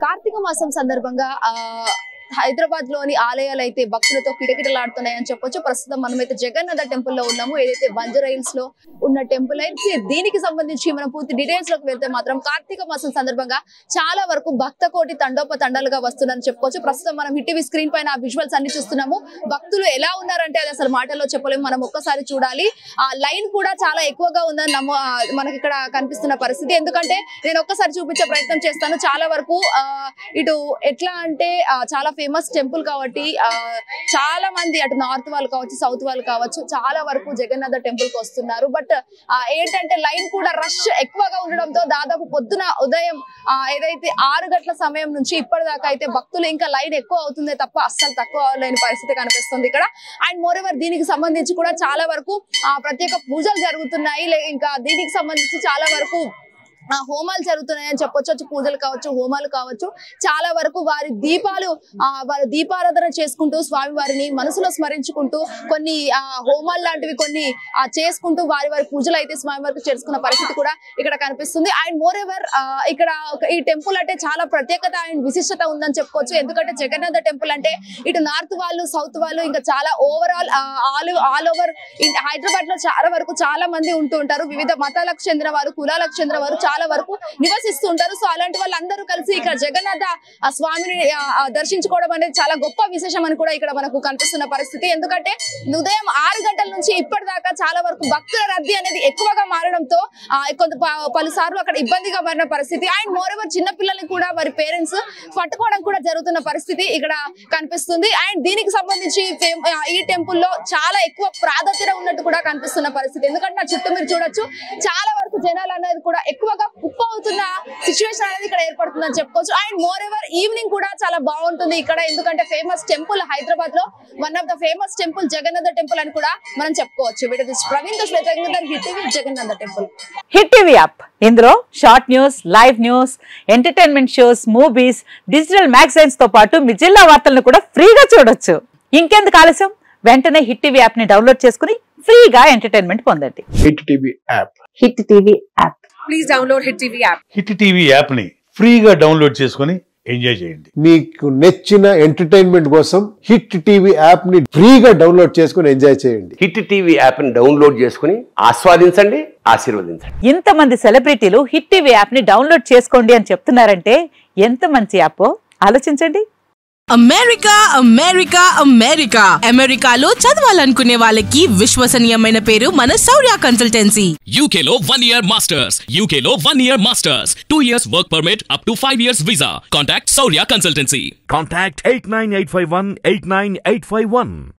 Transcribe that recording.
కార్తీక మాసం సందర్భంగా హైదరాబాద్ లోని ఆలయాలు అయితే భక్తులతో కిటకిటలాడుతున్నాయని చెప్పొచ్చు. ప్రస్తుతం మనమైతే జగన్నాథ టెంపుల్ లో ఉన్నాము. ఏదైతే బంజారాహిల్స్ లో ఉన్న టెంపుల్ అయితే దీనికి సంబంధించి మనం పూర్తి డీటెయిల్స్ లోకి వెళ్తే మాత్రం కార్తీక మాసం సందర్భంగా చాలా వరకు భక్త కోటి తండోపతండాలుగా వస్తుందని చెప్పుకోవచ్చు. ప్రస్తుతం మనం హిట్టీవీ స్క్రీన్ పైన ఆ విజువల్స్ అన్ని చూస్తున్నాము. భక్తులు ఎలా ఉన్నారంటే అది అసలు మాటల్లో చెప్పలేము. మనం ఒక్కసారి చూడాలి. ఆ లైన్ కూడా చాలా ఎక్కువగా ఉందని మనకి ఇక్కడ కనిపిస్తున్న పరిస్థితి. ఎందుకంటే నేను ఒక్కసారి చూపించే ప్రయత్నం చేస్తాను. చాలా వరకు ఇటు ఎట్లా అంటే చాలా ఫేమస్ టెంపుల్ కాబట్టి చాలా మంది అటు నార్త్ వాళ్ళు కావచ్చు, సౌత్ వాళ్ళు కావచ్చు, చాలా వరకు జగన్నాథ టెంపుల్ కి వస్తున్నారు. బట్ ఏంటంటే లైన్ కూడా రష్ ఎక్కువగా ఉండడంతో దాదాపు పొద్దున ఉదయం ఏదైతే 6 గంటల సమయం నుంచి ఇప్పటిదాకా అయితే భక్తులు ఇంకా లైన్ ఎక్కువ అవుతుందే తప్ప అస్సలు తక్కువ లేని పరిస్థితి కనిపిస్తుంది ఇక్కడ. అండ్ మోర్ ఎవర్ దీనికి సంబంధించి కూడా చాలా వరకు ప్రత్యేక పూజలు జరుగుతున్నాయి. ఇంకా దీనికి సంబంధించి చాలా వరకు హోమాలు జరుగుతున్నాయని చెప్పొచ్చు. పూజలు కావచ్చు, హోమాలు కావచ్చు, చాలా వరకు వారి దీపారాధన చేసుకుంటూ స్వామి వారిని మనసులో స్మరించుకుంటూ కొన్ని హోమాలు లాంటివి కొన్ని చేసుకుంటూ వారి పూజలు అయితే స్వామి వారికి చేసుకున్న పరిస్థితి కూడా ఇక్కడ కనిపిస్తుంది. అండ్ మోర్ ఎవర్ ఇక్కడ ఈ టెంపుల్ అంటే చాలా ప్రత్యేకత అండ్ విశిష్టత ఉందని చెప్పుకోవచ్చు. ఎందుకంటే జగన్నాథ టెంపుల్ అంటే ఇటు నార్త్ వాళ్ళు, సౌత్ వాళ్ళు, ఇంకా చాలా ఓవరాల్ ఆల్ ఓవర్ హైదరాబాద్ లో చాలా వరకు చాలా మంది ఉంటూ ఉంటారు. వివిధ మతాలకు చెందిన వారు, కులాలకు చెందిన వారు చాలా వరకు నివసిస్తూ ఉంటారు. సో అలాంటి వాళ్ళందరూ కలిసి ఇక్కడ జగన్నాథ స్వామిని దర్శించుకోవడం అనేది చాలా గొప్ప విశేషం అని కూడా ఇక్కడ మనకు కనిపిస్తున్న పరిస్థితి. ఎందుకంటే ఉదయం 6 గంటల నుంచి ఇప్పటిదాకా చాలా వరకు భక్తుల రద్దీ అనేది ఎక్కువగా మారడంతో పలుసార్లు అక్కడ ఇబ్బందిగా మారిన పరిస్థితి. అండ్ మోర్ ఓవర్ చిన్న పిల్లల్ని కూడా వారి పేరెంట్స్ పట్టుకోవడం కూడా జరుగుతున్న పరిస్థితి ఇక్కడ కనిపిస్తుంది. అండ్ దీనికి సంబంధించి ఈ టెంపుల్ లో చాలా ఎక్కువ ప్రాధాన్యత ఉన్నట్టు కూడా కనిపిస్తున్న పరిస్థితి. ఎందుకంటే నా చుట్టూ మీరు చూడొచ్చు చాలా వరకు జనాలు అనేది కూడా ఎక్కువగా కుప్ప అవుతున్న సిచ్యువేషన్ అనేది ఇక్కడ ఏర్పడుతుందని చెప్పుకోవచ్చు. అండ్ మోర్ ఎవర్ ఈవినింగ్ కూడా చాలా బాగుంటుంది ఇక్కడ. ఎందుకంటే ఫేమస్ టెంపుల్ హైదరాబాద్ లో one of the famous temple Jagannatha temple అని కూడా మనం చెప్పుకోవచ్చు. ప్రవీణ్ తో Shweta hit TV Jagannatha temple. Hit TV app ఇందులో short news, live news, entertainment shows, movies, digital magazines తో పాటు మీ జిల్లా వార్తలను కూడా ఫ్రీగా చూడొచ్చు. ఇంకెందుకు ఆలస్యం, వెంటనే హిట్ టీవీ యాప్ ని డౌన్లోడ్ చేసుకుని ఫ్రీగా ఎంటర్టైన్మెంట్ పొందండి. Hit TV app. Hit TV app. Please download hit TV app. Hit TV app ని ఫ్రీగా డౌన్లోడ్ చేసుకుని ఎంజాయ్ చేయండి. మీకు నచ్చిన ఎంటర్టైన్మెంట్ కోసం హిట్ టీవీ యాప్ ని ఫ్రీగా డౌన్లోడ్ చేసుకుని ఎంజాయ్ చేయండి. హిట్ టీవీ యాప్ ని డౌన్లోడ్ చేసుకుని ఆస్వాదించండి, ఆశీర్వదించండి. ఇంతమంది సెలబ్రిటీలు హిట్ టీవీ యాప్ ని డౌన్లోడ్ చేసుకోండి అని చెప్తున్నారంటే ఎంత మంచి యాప్ ఆలోచించండి. అమెరికా అమెరికా అమెరికా అమెరికాలో చదవాలనుకునే వాళ్ళకి విశ్వసనీయమైన పేరు మన శౌర్య కన్సల్టెన్సీ. UK లో 1 year masters, UK లో 1 year masters, 2 years work permit up to 5 years visa. Contact Saurya Consultancy. Contact 89851 89851.